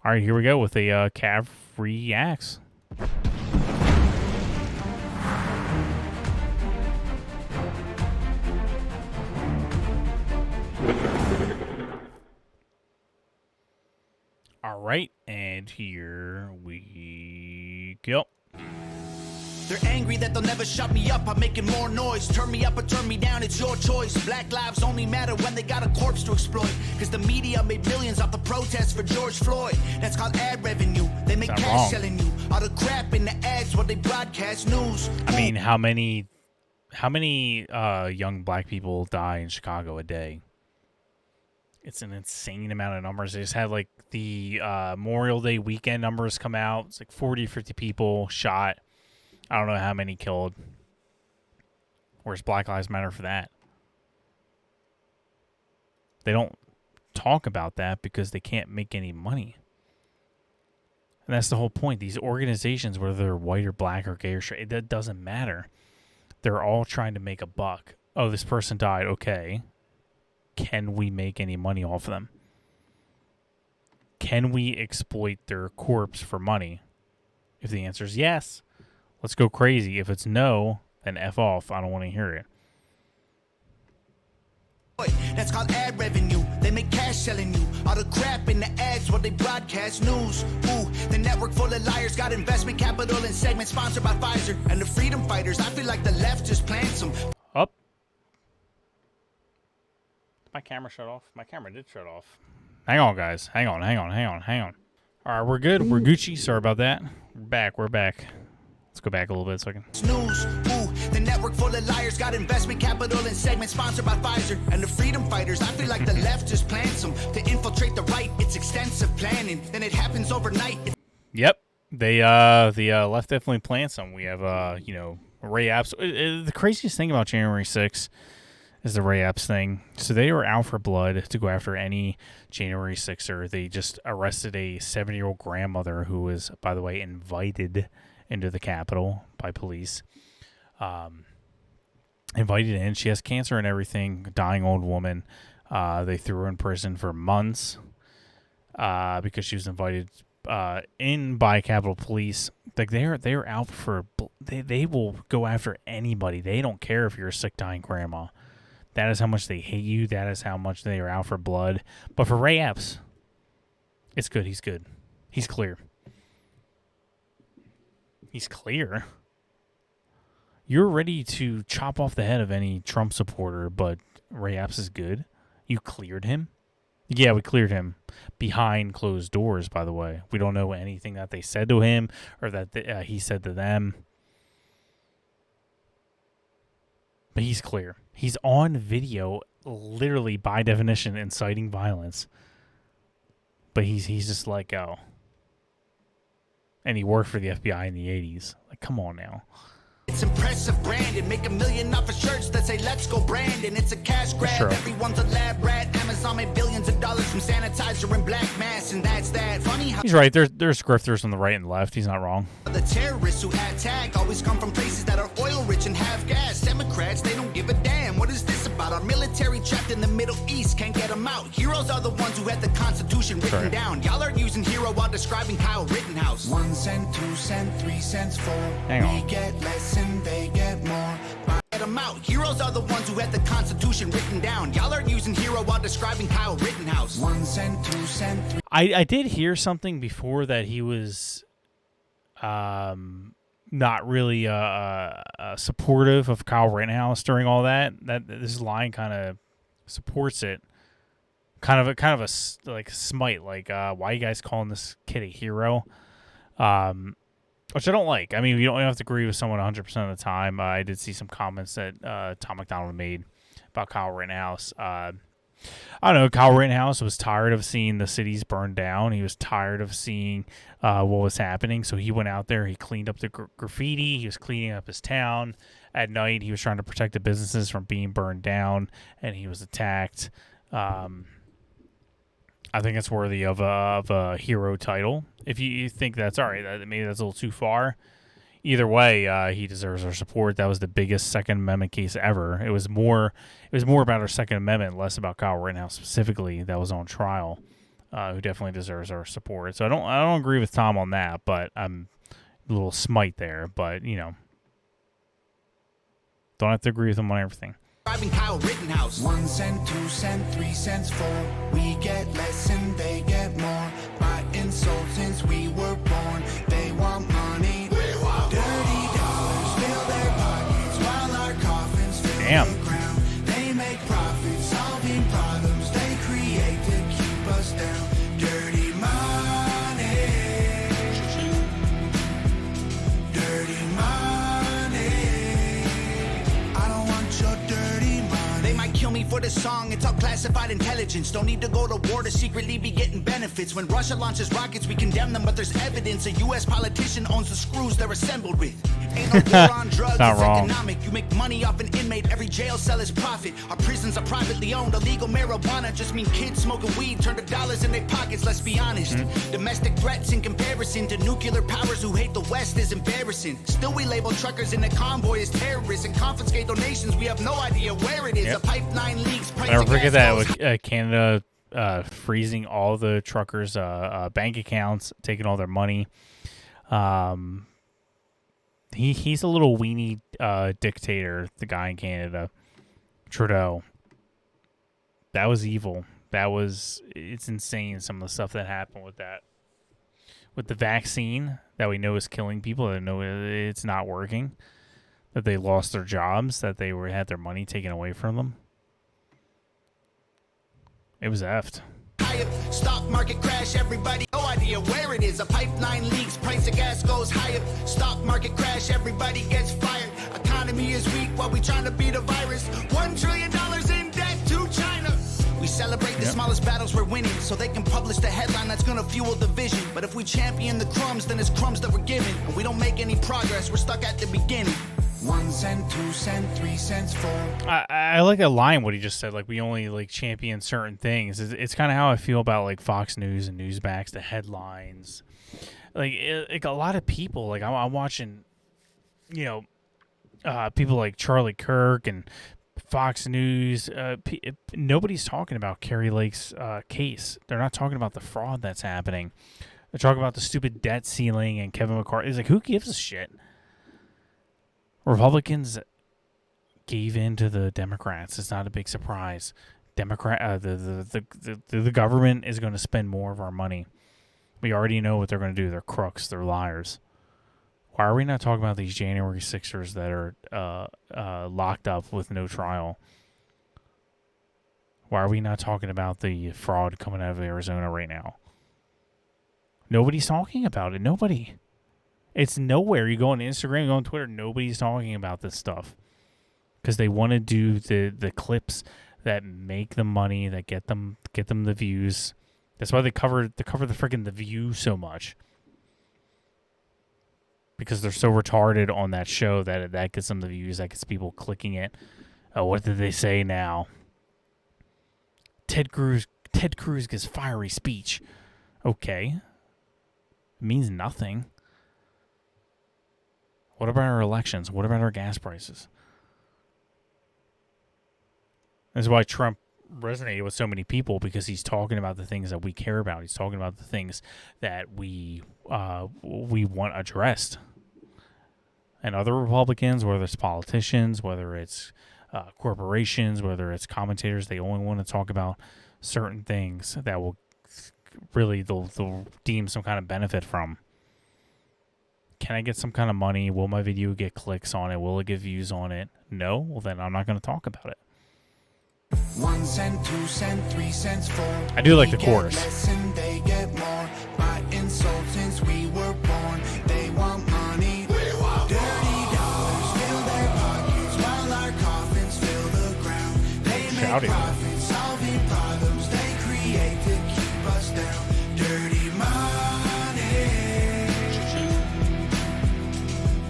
All right, here we go with a Cav reacts. All right, and here we go. They're angry that they'll never shut me up. I'm making more noise. Turn me up or turn me down, it's your choice. Black lives only matter when they got a corpse to exploit. Cause the media made millions off the protests for George Floyd. That's called ad revenue. They make cash wrong. selling you. All the crap in the ads what they broadcast news. I mean, how many young black people die in Chicago a day? It's an insane amount of numbers. They just had like the Memorial Day weekend numbers come out. It's like 40, 50 people shot. I don't know how many killed. Where's Black Lives Matter for that? They don't talk about that because they can't make any money. And that's the whole point. These organizations, whether they're white or black or gay or straight, that doesn't matter. They're all trying to make a buck. Oh, this person died. Okay. Can we make any money off of them? Can we exploit their corpse for money? If the answer is yes, let's go crazy. If it's no, then F off. I don't want to hear it. That's called ad revenue. They make cash selling you. All the crap in the ads what they broadcast news. Ooh, the network full of liars got investment capital and segments sponsored by Pfizer. And the freedom fighters, I feel like the left just plants them. Up. My camera shut off. My camera did shut off. Hang on, guys. Hang on. All right, we're good. We're Gucci. Sorry about that. We're back. Let's go back a little bit so I can... News. Ooh, the network full of liars got investment capital and segments sponsored by Pfizer. And the freedom fighters, I feel like the left just plants them. To infiltrate the right, it's extensive planning. Then it happens overnight. Yep. The left definitely plants them. We have, Ray Apps. The craziest thing about January 6th is the Ray Apps thing. So they were out for blood to go after any January 6er. They just arrested a 70-year-old grandmother who was, by the way, invited into the Capitol by police. Invited in. She has cancer and everything. Dying old woman. They threw her in prison for months because she was invited in by Capitol Police. Like they're out for. They will go after anybody. They don't care if you're a sick dying grandma. That is how much they hate you. That is how much they are out for blood. But for Ray Epps, it's good. He's good. He's clear. He's clear. You're ready to chop off the head of any Trump supporter, but Ray Epps is good. You cleared him? Yeah, we cleared him behind closed doors, by the way. We don't know anything that they said to him or that he said to them. But he's clear. He's on video, literally by definition, inciting violence. But he's just like, oh. And he worked for the FBI in the 80s. Like, come on now. It's impressive branding. Make $1 million off of shirts that say "Let's go Brandon." It's a cash grab. Sure. Everyone's a lab rat. Amazon made billions of dollars from sanitizer and black masks, and that's that. Funny how he's right. There's grifters on the right and left. He's not wrong. the terrorists who attack always come from places that are oil rich and have gas. Democrats, they don't give a damn. What is this about? Our military trapped in the Middle East, can't get them out. Heroes are the ones who had the Constitution written Right. down. Y'all are using hero while describing Kyle Rittenhouse. 1 cent, 2 cent, 3 cents, 4. Hang on. We get less and they get more. Get them out. Heroes are the ones who had the Constitution written down. Y'all are using hero while describing Kyle Rittenhouse. 1 cent, 2 cent, 3. I did hear something before that he was not really supportive of Kyle Rittenhouse during all that. That this line kind of supports it. Kind of a like smite, like why are you guys calling this kid a hero? Which I don't like. I mean, you don't have to agree with someone 100% of the time. I did see some comments that Tom MacDonald made about Kyle Rittenhouse. I don't know. Kyle Rittenhouse was tired of seeing the cities burned down. He was tired of seeing what was happening. So he went out there. He cleaned up the graffiti. He was cleaning up his town. At night, he was trying to protect the businesses from being burned down, and he was attacked. I think it's worthy of a hero title. If you think that's all right, maybe that's a little too far. Either way, he deserves our support. That was the biggest Second Amendment case ever. It was more about our Second Amendment, less about Kyle Rittenhouse specifically that was on trial. who definitely deserves our support. So I don't agree with Tom on that, but I'm a little smite there. But don't have to agree with him on everything. Kyle Rittenhouse. 1 cent, 2 cent, 3 cents, 4. We get less and they get more. By insult since we were born. They want money. We want dirty dollars fill their pockets while our coffins fill the ground. They make profits solving problems they create to keep us down. Dirty money. Dirty money. I don't want your dirty money. They might kill me for this song, it's all classified intelligence. Don't need to go to war to secretly be getting benefits. When Russia launches rockets, we condemn them, but there's evidence a U.S. politician owns the screws they're assembled with. Ain't no war on drugs, it's economic. You make money off an inmate, every jail cell is profit. Our prisons are privately owned, illegal marijuana just mean kids smoking weed turn to dollars in their pockets, let's be honest. Domestic threats in comparison to nuclear powers who hate the West is embarrassing. Still we label truckers in the convoy as terrorists and confiscate donations, we have no idea where it is. The pipeline leaks. I never forget that with Canada freezing all the truckers' bank accounts, taking all their money. He's a little weenie dictator, the guy in Canada, Trudeau. That was evil. It's insane, some of the stuff that happened with that. With the vaccine that we know is killing people, that know it's not working, that they lost their jobs, that they had their money taken away from them. It was effed. Stock market crash, everybody, no idea where it is. A pipeline leaks, price of gas goes higher. Stock market crash, everybody gets fired. Economy is weak while we trying to beat a virus. $1 trillion in debt to China. We celebrate the smallest battles we're winning, so they can publish the headline that's gonna fuel division. But if we champion the crumbs, then it's crumbs that we're given. And we don't make any progress, we're stuck at the beginning. 1 cent, 2 cent, 3 cents, 4. I like a line what he just said. Like, we only champion certain things. It's kind of how I feel about Fox News and Newsmax, the headlines. Like a lot of people. I'm watching, people like Charlie Kirk and Fox News. Nobody's talking about Kerry Lake's case. They're not talking about the fraud that's happening. They're talking about the stupid debt ceiling and Kevin McCarthy. It's like, who gives a shit? Republicans gave in to the Democrats. It's not a big surprise. The government is going to spend more of our money. We already know what they're going to do. They're crooks. They're liars. Why are we not talking about these January 6ers that are locked up with no trial? Why are we not talking about the fraud coming out of Arizona right now? Nobody's talking about it. Nobody. It's nowhere. You go on Instagram, you go on Twitter, nobody's talking about this stuff. Because they want to do the clips that make the money, that get them the views. That's why they cover the freaking The View so much. Because they're so retarded on that show that gets them the views, that gets people clicking it. Oh, what did they say now? Ted Cruz gives fiery speech. Okay. It means nothing. What about our elections? What about our gas prices? That's why Trump resonated with so many people, because he's talking about the things that we care about. He's talking about the things that we want addressed. And other Republicans, whether it's politicians, whether it's corporations, whether it's commentators, they only want to talk about certain things that will really they'll deem some kind of benefit from. Can I get some kind of money? Will my video get clicks on it? Will it get views on it? No? Well, then I'm not going to talk about it. 1 cent, 2 cent, 3 cents, 4. I do like the chorus. They get more by insult since we were born. They want money. We want dirty dollars fill their pockets while our coffins fill the ground. They make profits solving problems they create to keep us down. Dirty money.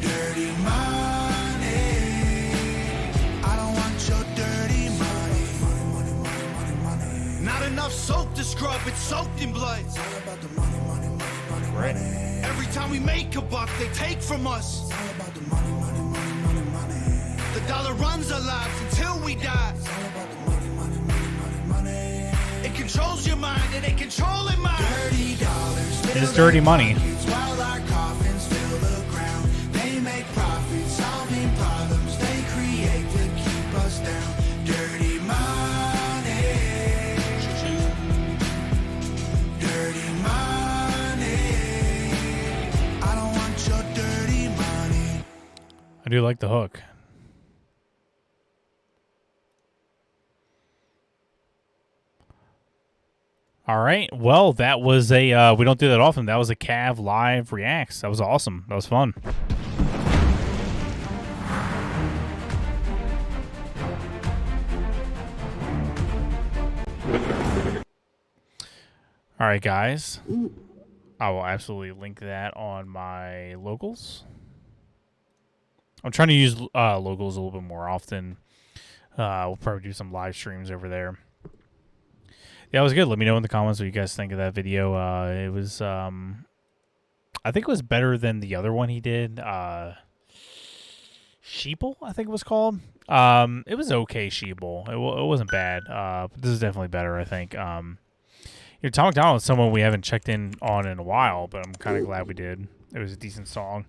Dirty money. I don't want your dirty money. Not enough soap to scrub, it's soaked in blood. It's all about the money, money, money, money, right. Money. Every time we make a buck, they take from us. It's all about the money, money, money, money, money. The dollar runs our lives until we die. It's all about the money, money, money, money, money. It controls your mind, it They controlling my dirty dollars. It is dirty money. While our coffins fill the ground, they make profits, solving problems they create to keep us down. Dirty money. Dirty money. I don't want your dirty money. I do like the hook. All right. Well, that was a, we don't do that often. That was a Cav live reacts. That was awesome. That was fun. All right, guys. I will absolutely link that on my locals. I'm trying to use locals a little bit more often. We'll probably do some live streams over there. Yeah, it was good. Let me know in the comments what you guys think of that video. It was, I think it was better than the other one he did. Sheeple, I think it was called. It was okay, Sheeple. It wasn't bad. But this is definitely better, I think. Tom MacDonald is someone we haven't checked in on in a while, but I'm kind of glad we did. It was a decent song.